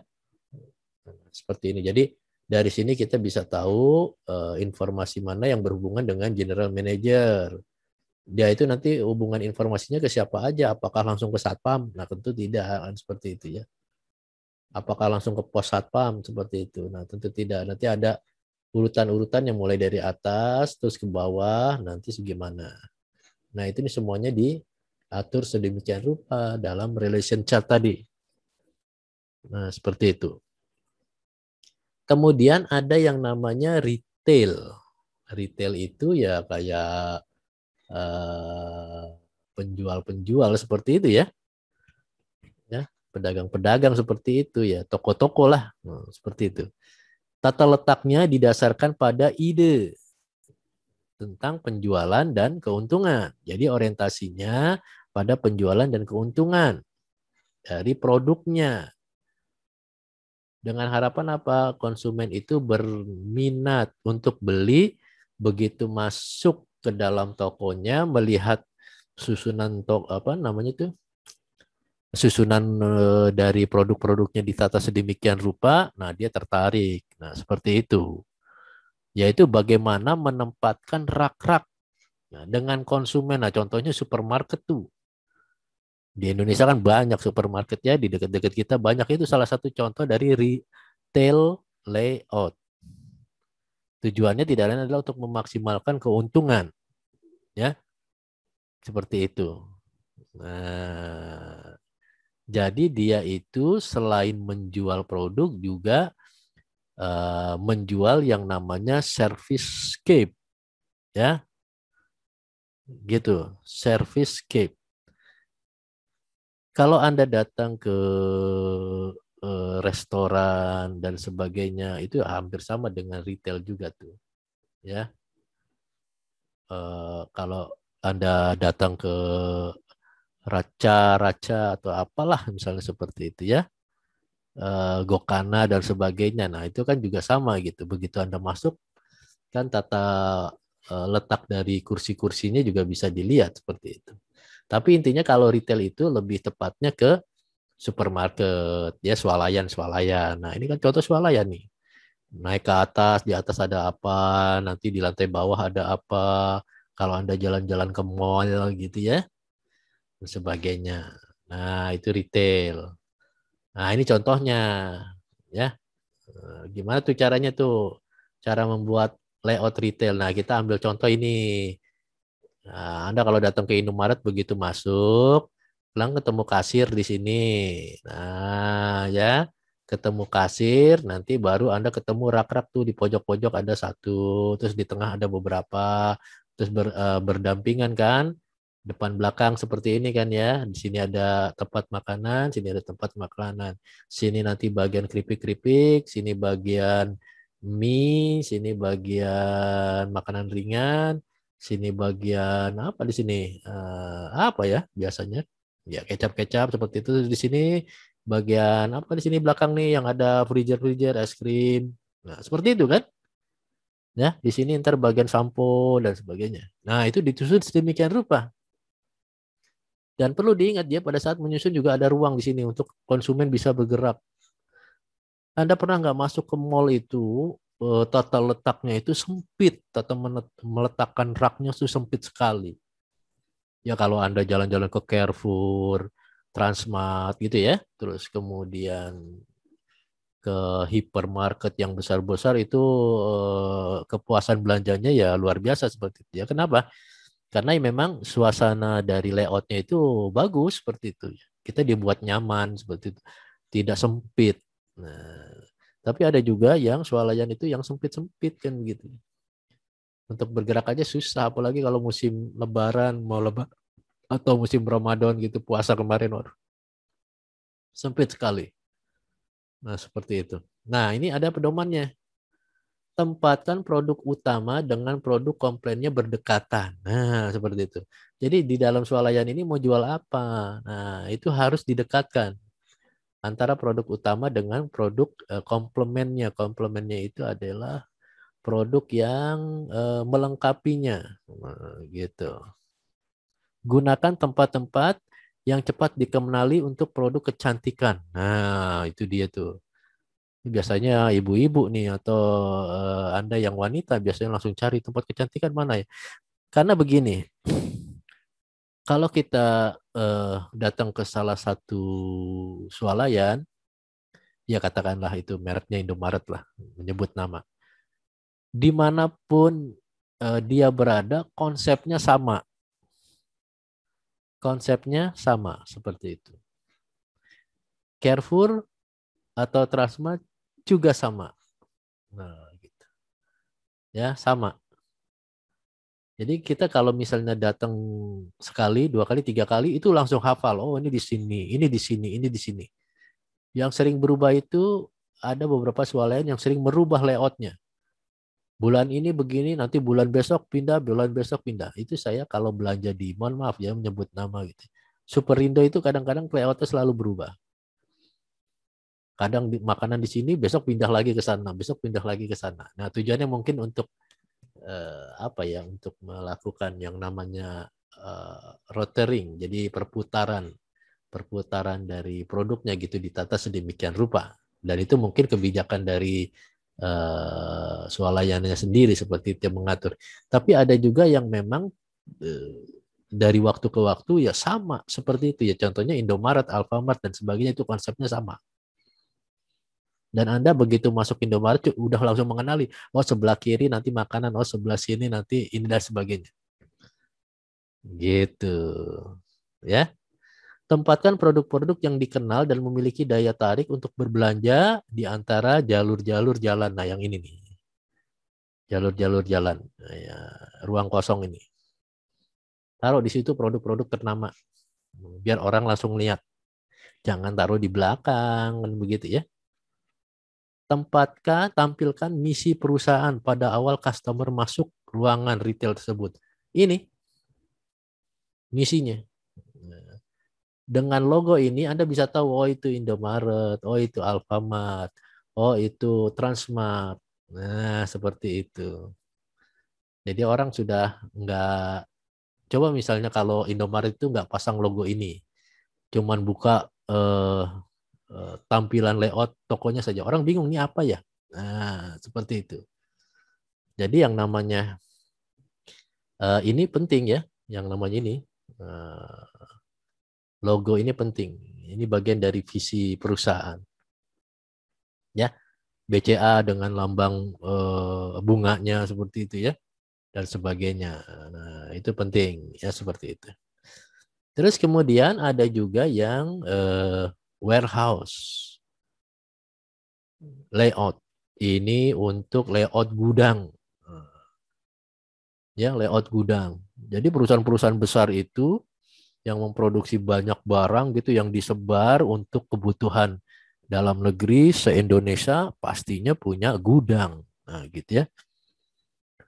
seperti ini. Jadi dari sini kita bisa tahu informasi mana yang berhubungan dengan general manager. Dia itu nanti hubungan informasinya ke siapa aja, apakah langsung ke satpam? Nah, tentu tidak kan seperti itu ya. Apakah langsung ke pos satpam seperti itu? Nah, tentu tidak. Nanti ada urutan-urutan yang mulai dari atas terus ke bawah, nanti segimana. Nah, itu semuanya diatur sedemikian rupa dalam relation chart tadi. Nah, seperti itu. Kemudian ada yang namanya retail. Retail itu ya kayak penjual-penjual seperti itu ya. Ya, pedagang-pedagang seperti itu ya, toko-toko lah, seperti itu. Tata letaknya didasarkan pada ide tentang penjualan dan keuntungan. Jadi orientasinya pada penjualan dan keuntungan dari produknya. Dengan harapan apa? Konsumen itu berminat untuk beli, begitu masuk ke dalam tokonya melihat susunan apa namanya itu? Susunan dari produk-produknya ditata sedemikian rupa, nah dia tertarik. Nah, seperti itu. Yaitu bagaimana menempatkan rak-rak dengan konsumen. Nah, contohnya supermarket tuh. Di Indonesia kan banyak supermarket ya, di dekat-dekat kita banyak, itu salah satu contoh dari retail layout. Tujuannya tidak lain adalah untuk memaksimalkan keuntungan, ya, seperti itu. Nah, jadi dia itu selain menjual produk juga menjual yang namanya service scape, ya, gitu, service scape. Kalau Anda datang ke restoran dan sebagainya, itu hampir sama dengan retail juga tuh, ya. Kalau Anda datang ke Raca atau apalah misalnya seperti itu ya, Gokana dan sebagainya. Nah, itu kan juga sama gitu. Begitu Anda masuk kan tata letak dari kursi-kursinya juga bisa dilihat seperti itu. Tapi intinya kalau retail itu lebih tepatnya ke supermarket, ya, swalayan-swalayan. Nah, ini kan contoh swalayan nih. Naik ke atas, di atas ada apa, nanti di lantai bawah ada apa. Kalau Anda jalan-jalan ke mall gitu ya, dan sebagainya. Nah, itu retail. Nah, ini contohnya ya. Gimana tuh caranya tuh? Cara membuat layout retail. Nah, kita ambil contoh ini. Nah, Anda kalau datang ke Indomaret begitu masuk, pulang ketemu kasir di sini. Nah, ya, ketemu kasir, nanti baru Anda ketemu rak-rak tuh di pojok-pojok ada satu, terus di tengah ada beberapa, terus berdampingan kan, depan belakang seperti ini kan ya. Di sini ada tempat makanan, sini ada tempat makanan. Sini nanti bagian keripik-keripik, sini bagian mie, sini bagian makanan ringan, sini bagian apa di sini? Apa ya biasanya? Ya kecap-kecap seperti itu di sini. bagian apa di sini belakang nih yang ada freezer es krim. Nah, seperti itu kan? Ya, di sini ntar bagian sampo dan sebagainya. Nah, itu disusun sedemikian rupa. Dan perlu diingat ya, pada saat menyusun juga ada ruang di sini untuk konsumen bisa bergerak. Anda pernah nggak masuk ke mall itu, tata letaknya itu sempit, tata meletakkan raknya itu sempit sekali. Ya kalau Anda jalan-jalan ke Carrefour, Transmart gitu ya, terus kemudian ke hipermarket yang besar-besar itu kepuasan belanjanya ya luar biasa seperti itu ya. Kenapa? Karena memang suasana dari layoutnya itu bagus seperti itu. Kita dibuat nyaman seperti itu, tidak sempit. Nah, tapi ada juga yang swalayan itu yang sempit-sempit kan gitu. Untuk bergerak aja susah, apalagi kalau musim Lebaran mau lebar atau musim Ramadan gitu puasa kemarin, waduh, sempit sekali. Nah seperti itu. Nah ini ada pedomannya. Tempatkan produk utama dengan produk komplainnya berdekatan. Nah, seperti itu. Jadi di dalam swalayan ini mau jual apa? Nah, itu harus didekatkan antara produk utama dengan produk komplemennya. Komplemennya itu adalah produk yang melengkapinya. Nah, gitu. Gunakan tempat-tempat yang cepat dikenali untuk produk kecantikan. Nah, itu dia tuh. Biasanya ibu-ibu nih atau Anda yang wanita biasanya langsung cari tempat kecantikan mana ya. Karena begini, kalau kita datang ke salah satu swalayan, ya katakanlah itu mereknya Indomaret lah, menyebut nama. Dimanapun dia berada, konsepnya sama. Konsepnya sama seperti itu. Carrefour atau Transmart juga sama. Nah, gitu. Ya, sama. Jadi kita kalau misalnya datang sekali, dua kali, tiga kali itu langsung hafal. Oh ini di sini, ini di sini, ini di sini. Yang sering berubah itu ada beberapa swalayan yang sering merubah layoutnya. Bulan ini begini, nanti bulan besok pindah, bulan besok pindah. Itu saya kalau belanja di mall, maaf ya menyebut nama gitu. Superindo itu kadang-kadang layoutnya selalu berubah. Kadang makanan di sini, besok pindah lagi ke sana, besok pindah lagi ke sana. Nah tujuannya mungkin untuk apa ya, untuk melakukan yang namanya rotering, jadi perputaran dari produknya gitu ditata sedemikian rupa. Dan itu mungkin kebijakan dari swalayannya sendiri seperti itu yang mengatur. Tapi ada juga yang memang dari waktu ke waktu ya sama seperti itu ya. Contohnya Indomaret, Alfamart dan sebagainya itu konsepnya sama. Dan Anda begitu masuk Indomaret udah langsung mengenali, oh sebelah kiri nanti makanan, oh sebelah sini nanti ini dan sebagainya. Gitu. Ya. Tempatkan produk-produk yang dikenal dan memiliki daya tarik untuk berbelanja di antara jalur-jalur jalan. Nah, yang ini nih. Jalur-jalur jalan. Nah, ya, ruang kosong ini. Taruh di situ produk-produk ternama. Biar orang langsung lihat. Jangan taruh di belakang. Kan begitu ya. Tampilkan misi perusahaan pada awal customer masuk ruangan retail tersebut. Ini misinya. Nah, dengan logo ini Anda bisa tahu, oh itu Indomaret, oh itu Alfamart, oh itu Transmart. Nah, seperti itu. Jadi orang sudah nggak, coba misalnya kalau Indomaret itu nggak pasang logo ini, cuman buka tampilan layout tokonya saja. Orang bingung ini apa ya? Nah, seperti itu. Jadi yang namanya ini penting ya, yang namanya ini logo ini penting. Ini bagian dari visi perusahaan. Ya, BCA dengan lambang bunganya seperti itu ya dan sebagainya. Nah, itu penting ya seperti itu. Terus kemudian ada juga yang warehouse layout. Ini untuk layout gudang. Ya, layout gudang. Jadi perusahaan-perusahaan besar itu yang memproduksi banyak barang gitu yang disebar untuk kebutuhan dalam negeri se-Indonesia pastinya punya gudang. Nah, gitu ya.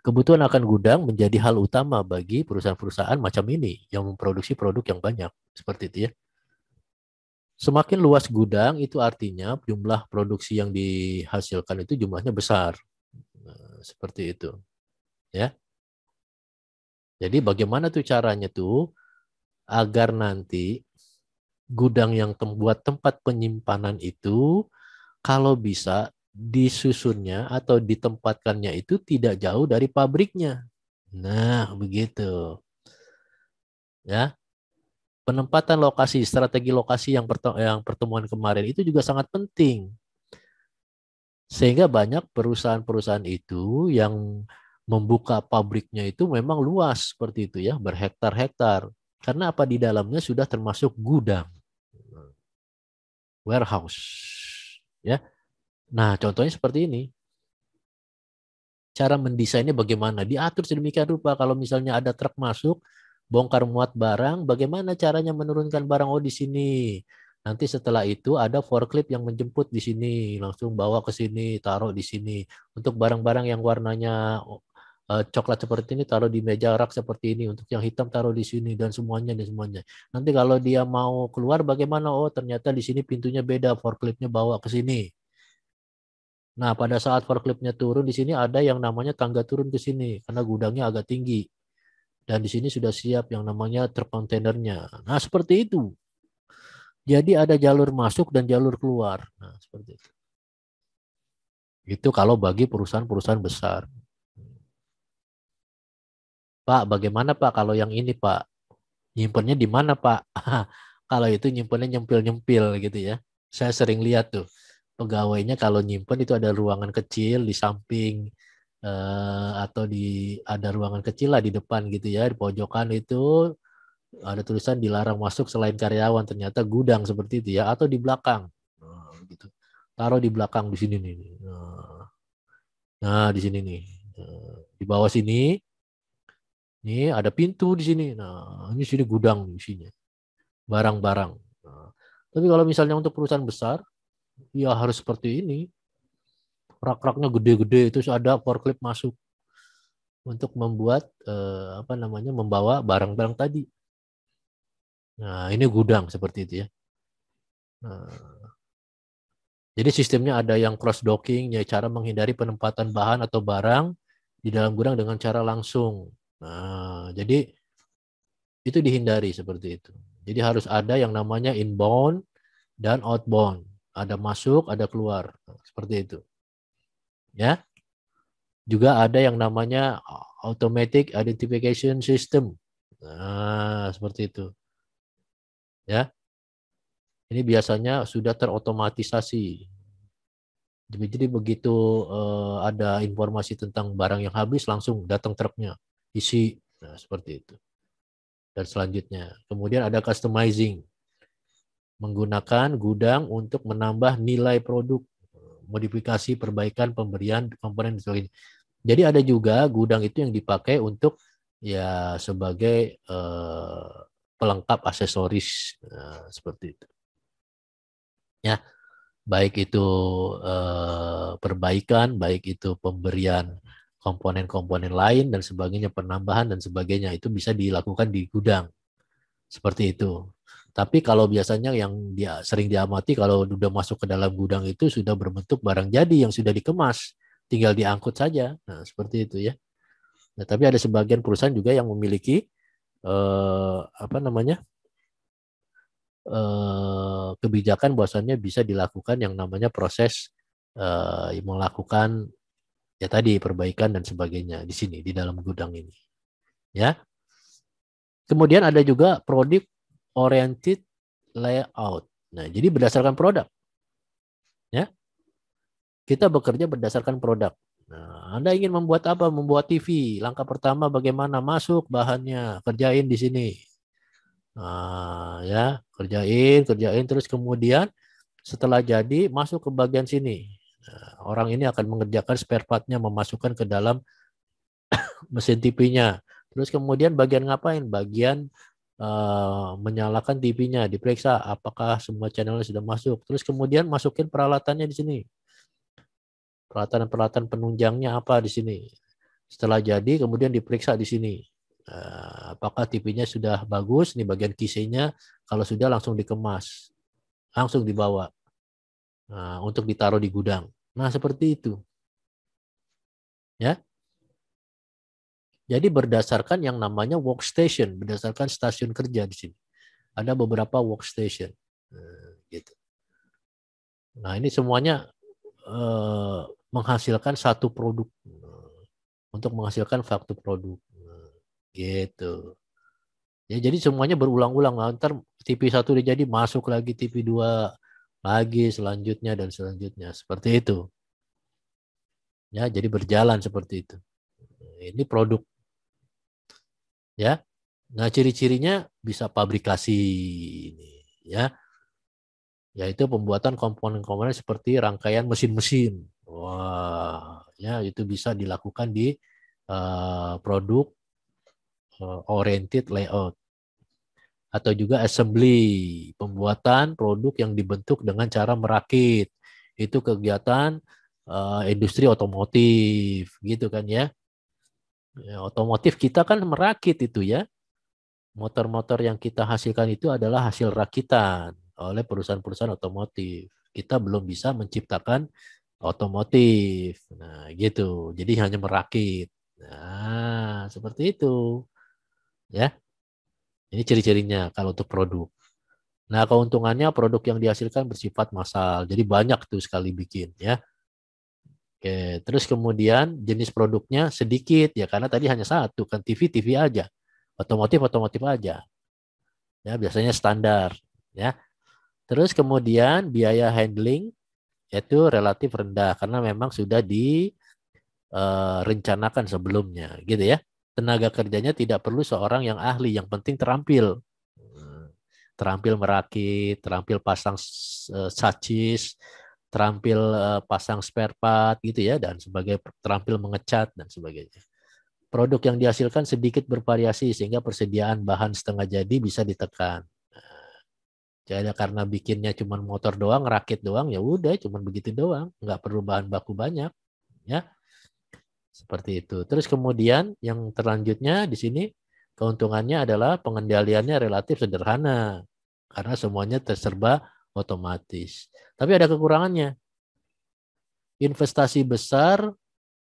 Kebutuhan akan gudang menjadi hal utama bagi perusahaan-perusahaan macam ini yang memproduksi produk yang banyak. Seperti itu ya. Semakin luas gudang itu artinya jumlah produksi yang dihasilkan itu jumlahnya besar. Nah, seperti itu, ya. Jadi bagaimana tuh caranya tuh agar nanti gudang yang buat tempat penyimpanan itu kalau bisa disusunnya atau ditempatkannya itu tidak jauh dari pabriknya. Nah, begitu. Ya, penempatan lokasi, strategi lokasi yang pertemuan kemarin itu juga sangat penting. Sehingga banyak perusahaan-perusahaan itu yang membuka pabriknya itu memang luas seperti itu ya, berhektar-hektar. Karena apa di dalamnya sudah termasuk gudang, warehouse. Ya. Nah, contohnya seperti ini. Cara mendesainnya bagaimana? Diatur sedemikian rupa kalau misalnya ada truk masuk, bongkar muat barang, bagaimana caranya menurunkan barang di sini. Nanti setelah itu ada forklift yang menjemput di sini, langsung bawa ke sini, taruh di sini. Untuk barang-barang yang warnanya coklat seperti ini taruh di meja rak seperti ini, untuk yang hitam taruh di sini dan semuanya. Nanti kalau dia mau keluar bagaimana? Oh, ternyata di sini pintunya beda, forkliftnya bawa ke sini. Nah, pada saat forkliftnya turun di sini ada yang namanya tangga turun ke sini karena gudangnya agak tinggi. Dan di sini sudah siap yang namanya truk kontainernya. Nah, seperti itu. Jadi ada jalur masuk dan jalur keluar. Nah, seperti itu. Itu kalau bagi perusahaan-perusahaan besar. Pak, bagaimana Pak kalau yang ini Pak? Nyimpennya di mana Pak? Kalau itu nyimpennya nyempil-nyempil gitu ya. Saya sering lihat tuh. Pegawainya kalau nyimpen itu ada ruangan kecil di samping atau ada ruangan kecil lah di depan gitu ya, di pojokan itu ada tulisan dilarang masuk selain karyawan, ternyata gudang seperti itu ya, atau di belakang. Nah, gitu. Taruh di belakang di sini nih. Nah, di sini nih. Di bawah sini nih ada pintu di sini. Nah, ini sini gudang isinya barang-barang. Nah, tapi kalau misalnya untuk perusahaan besar, ya harus seperti ini. Rak-raknya gede-gede itu ada forklift masuk untuk membuat apa namanya membawa barang-barang tadi. Nah, ini gudang seperti itu ya. Nah, jadi sistemnya ada yang cross docking, ya cara menghindari penempatan bahan atau barang di dalam gudang dengan cara langsung. Nah, jadi itu dihindari seperti itu. Jadi harus ada yang namanya inbound dan outbound. Ada masuk, ada keluar. Nah, seperti itu. Ya. Juga ada yang namanya automatic identification system. Nah, seperti itu. Ya. Ini biasanya sudah terotomatisasi. Jadi begitu ada informasi tentang barang yang habis, langsung datang truknya, isi. Nah, seperti itu. Dan selanjutnya, kemudian ada customizing, menggunakan gudang untuk menambah nilai produk, modifikasi, perbaikan, pemberian komponen dan sebagainya. Jadi ada juga gudang itu yang dipakai untuk ya sebagai pelengkap aksesoris, seperti itu. Ya. Baik itu perbaikan, baik itu pemberian komponen-komponen lain dan sebagainya, penambahan dan sebagainya, itu bisa dilakukan di gudang seperti itu. Tapi kalau biasanya yang dia sering diamati kalau sudah masuk ke dalam gudang itu sudah berbentuk barang jadi yang sudah dikemas, tinggal diangkut saja. Nah, seperti itu ya. Nah, tapi ada sebagian perusahaan juga yang memiliki apa namanya? Kebijakan bahwasannya bisa dilakukan yang namanya proses melakukan ya tadi perbaikan dan sebagainya di sini di dalam gudang ini ya. Kemudian ada juga product oriented layout. Nah, jadi berdasarkan produk ya. Kita bekerja berdasarkan produk. Nah, Anda ingin membuat apa? Membuat TV. Langkah pertama bagaimana masuk bahannya, kerjain di sini. Nah, ya, kerjain terus kemudian setelah jadi masuk ke bagian sini. Nah, orang ini akan mengerjakan spare part-nya, memasukkan ke dalam mesin TV-nya. Terus kemudian bagian ngapain? Bagian menyalakan TV-nya, diperiksa apakah semua channelnya sudah masuk. Terus kemudian masukin peralatannya di sini. Peralatan-peralatan penunjangnya apa di sini. Setelah jadi kemudian diperiksa di sini. Apakah TV-nya sudah bagus? Ini bagian kisehnya. Kalau sudah langsung dikemas. langsung dibawa untuk ditaruh di gudang. Nah, seperti itu. Ya. Jadi berdasarkan yang namanya workstation, berdasarkan stasiun kerja di sini. Ada beberapa workstation. Gitu. Nah, ini semuanya menghasilkan satu produk. Untuk menghasilkan satu produk. Gitu. Ya, jadi semuanya berulang-ulang. Ntar TV1 udah jadi, masuk lagi TV2 lagi, selanjutnya dan selanjutnya. Seperti itu. Ya, jadi berjalan seperti itu. Ini produk. Ya. Nah, ciri-cirinya bisa pabrikasi ini, ya. Yaitu pembuatan komponen-komponen seperti rangkaian mesin-mesin. Wah, ya itu bisa dilakukan di produk oriented layout. Atau juga assembly, pembuatan produk yang dibentuk dengan cara merakit. Itu kegiatan industri otomotif, gitu kan ya. Otomotif kita kan merakit itu ya. Motor-motor yang kita hasilkan itu adalah hasil rakitan oleh perusahaan-perusahaan otomotif. Kita belum bisa menciptakan otomotif. Nah, gitu. Jadi hanya merakit. Nah, seperti itu. Ya. Ini ciri-cirinya kalau untuk produk. Nah, keuntungannya produk yang dihasilkan bersifat massal. Jadi banyak tuh sekali bikin ya. Oke, terus kemudian jenis produknya sedikit ya karena tadi hanya satu kan TV aja. Otomotif aja. Ya, biasanya standar ya. Terus kemudian biaya handling itu relatif rendah karena memang sudah direncanakan sebelumnya gitu ya. Tenaga kerjanya tidak perlu seorang yang ahli, yang penting terampil. Terampil merakit, terampil pasang sacis, terampil pasang spare part gitu ya dan sebagai terampil mengecat dan sebagainya. Produk yang dihasilkan sedikit bervariasi sehingga persediaan bahan setengah jadi bisa ditekan. Jadi karena bikinnya cuma motor doang, rakit doang, ya udah cuma begitu doang, nggak perlu bahan baku banyak, ya seperti itu. Terus kemudian yang terlanjutnya di sini keuntungannya adalah pengendaliannya relatif sederhana karena semuanya terserba otomatis. Tapi ada kekurangannya, investasi besar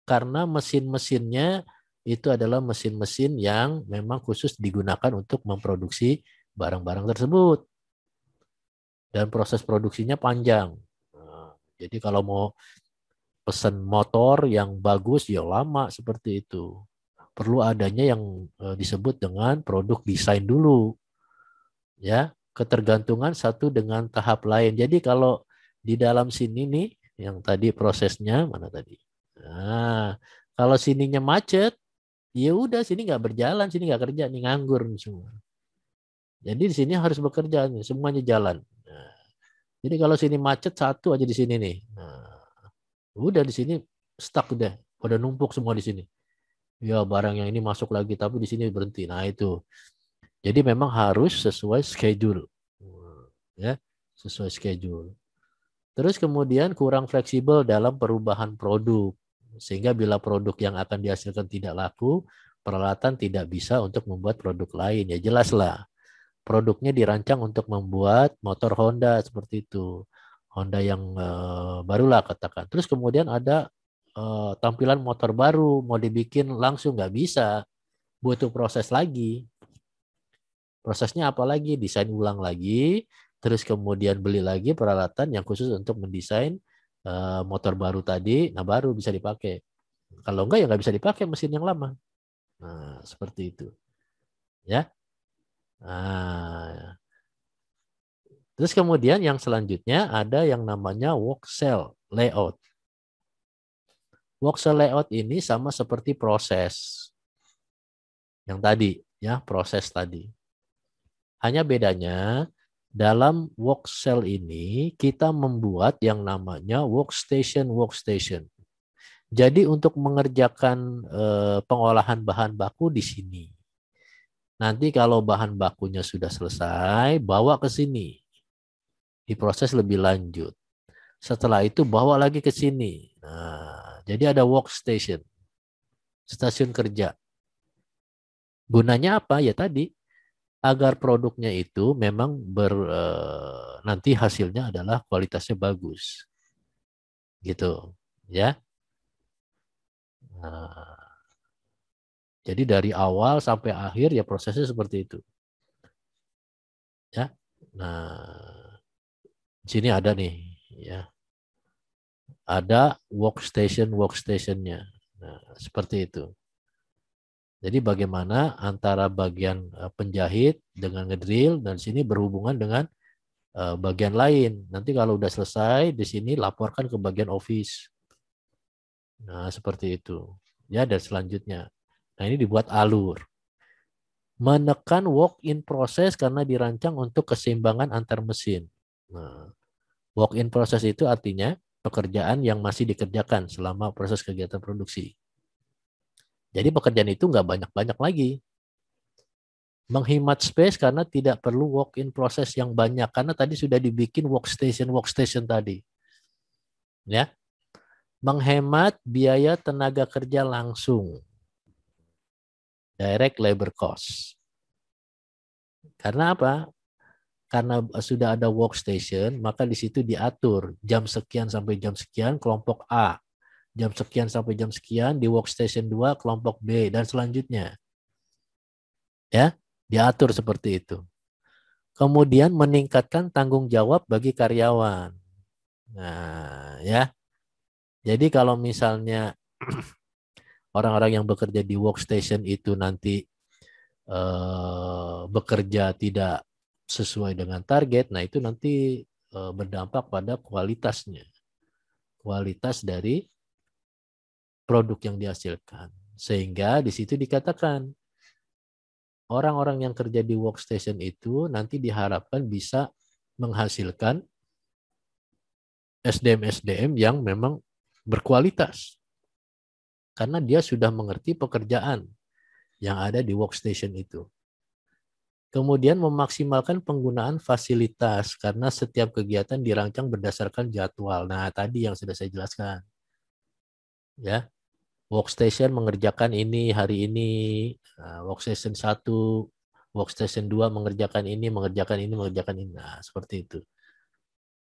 karena mesin-mesinnya itu adalah mesin-mesin yang memang khusus digunakan untuk memproduksi barang-barang tersebut. Dan proses produksinya panjang. Nah, jadi kalau mau pesan motor yang bagus ya lama seperti itu. Perlu adanya yang disebut dengan produk desain dulu. Ya, ketergantungan satu dengan tahap lain. Jadi kalau di dalam sini nih yang tadi prosesnya mana tadi? Nah, kalau sininya macet, ya udah sini nggak berjalan, sini nggak kerja nih nganggur nih semua. Jadi di sini harus bekerja nih, semuanya jalan. Nah, jadi kalau sini macet satu aja di sini nih. Nah, udah di sini stuck udah, pada numpuk semua di sini. Ya barang yang ini masuk lagi tapi di sini berhenti. Nah itu. Jadi memang harus sesuai schedule. Ya, sesuai schedule. Terus kemudian kurang fleksibel dalam perubahan produk. Sehingga bila produk yang akan dihasilkan tidak laku, peralatan tidak bisa untuk membuat produk lain. Ya jelaslah. Produknya dirancang untuk membuat motor Honda seperti itu. Honda yang barulah katakan. Terus kemudian ada tampilan motor baru mau dibikin langsung nggak bisa, butuh proses lagi. Prosesnya apa lagi? Desain ulang lagi, terus kemudian beli lagi peralatan yang khusus untuk mendesain motor baru tadi, nah baru bisa dipakai. Kalau enggak ya nggak bisa dipakai mesin yang lama. Nah seperti itu, ya. Nah, terus kemudian yang selanjutnya ada yang namanya work cell layout. Work cell layout ini sama seperti proses yang tadi, ya proses tadi. Hanya bedanya dalam work cell ini kita membuat yang namanya workstation. Jadi untuk mengerjakan pengolahan bahan baku di sini. Nanti kalau bahan bakunya sudah selesai, bawa ke sini. Diproses lebih lanjut. Setelah itu bawa lagi ke sini. Nah, jadi ada workstation, stasiun kerja. Gunanya apa? Ya tadi agar produknya itu memang nanti hasilnya adalah kualitasnya bagus, gitu, ya. Nah, jadi dari awal sampai akhir ya prosesnya seperti itu, ya. Nah, di sini ada nih, ya, ada workstationnya. Nah, seperti itu. Jadi bagaimana antara bagian penjahit dengan ngedrill dan sini berhubungan dengan bagian lain. Nanti kalau udah selesai di sini laporkan ke bagian office. Nah, seperti itu. Ya, dan selanjutnya. Nah, ini dibuat alur. Menekan walk in proses karena dirancang untuk keseimbangan antar mesin. Nah, walk in proses itu artinya pekerjaan yang masih dikerjakan selama proses kegiatan produksi. Jadi pekerjaan itu nggak banyak-banyak lagi. Menghemat space karena tidak perlu walk in proses yang banyak karena tadi sudah dibikin workstation tadi. Ya, menghemat biaya tenaga kerja langsung, direct labor cost. Karena apa? Karena sudah ada workstation, maka di situ diatur jam sekian sampai jam sekian kelompok A, jam sekian sampai jam sekian di workstation 2 kelompok B dan selanjutnya. Ya, diatur seperti itu. Kemudian meningkatkan tanggung jawab bagi karyawan. Nah, ya. Jadi kalau misalnya orang-orang yang bekerja di workstation itu nanti bekerja tidak sesuai dengan target, nah itu nanti berdampak pada kualitasnya, kualitas dari produk yang dihasilkan. Sehingga di situ dikatakan orang-orang yang kerja di workstation itu nanti diharapkan bisa menghasilkan SDM-SDM yang memang berkualitas. Karena dia sudah mengerti pekerjaan yang ada di workstation itu. Kemudian memaksimalkan penggunaan fasilitas karena setiap kegiatan dirancang berdasarkan jadwal. Nah, tadi yang sudah saya jelaskan. Ya, workstation mengerjakan ini hari ini, workstation 1, workstation 2 mengerjakan ini, mengerjakan ini, mengerjakan ini. Nah, seperti itu.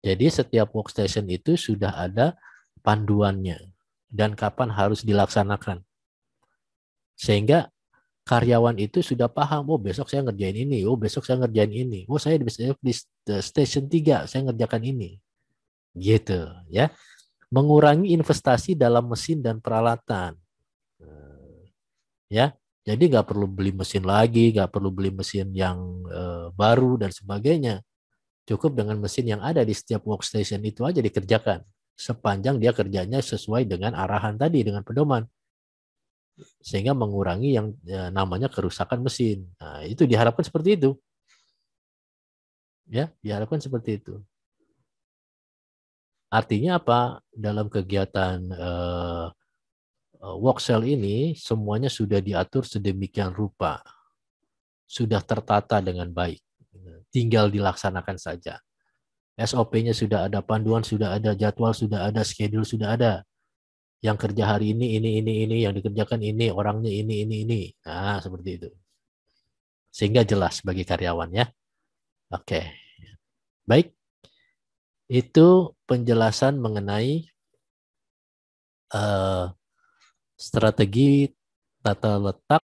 Jadi setiap workstation itu sudah ada panduannya dan kapan harus dilaksanakan. Sehingga karyawan itu sudah paham, oh besok saya ngerjain ini, oh besok saya ngerjain ini, oh saya di station 3 saya ngerjakan ini. Gitu ya. Mengurangi investasi dalam mesin dan peralatan. Ya. Jadi nggak perlu beli mesin lagi, nggak perlu beli mesin yang baru dan sebagainya. Cukup dengan mesin yang ada di setiap workstation itu aja dikerjakan. Sepanjang dia kerjanya sesuai dengan arahan tadi, dengan pedoman. Sehingga mengurangi yang namanya kerusakan mesin. Nah, itu diharapkan seperti itu. Ya, diharapkan seperti itu. Artinya apa? Dalam kegiatan work cell ini semuanya sudah diatur sedemikian rupa. Sudah tertata dengan baik. Tinggal dilaksanakan saja. SOP-nya sudah ada, panduan sudah ada, jadwal sudah ada, schedule sudah ada. Yang kerja hari ini, yang dikerjakan ini, orangnya ini. Nah, seperti itu. Sehingga jelas bagi karyawan ya. Oke. Baik. Itu penjelasan mengenai strategi tata letak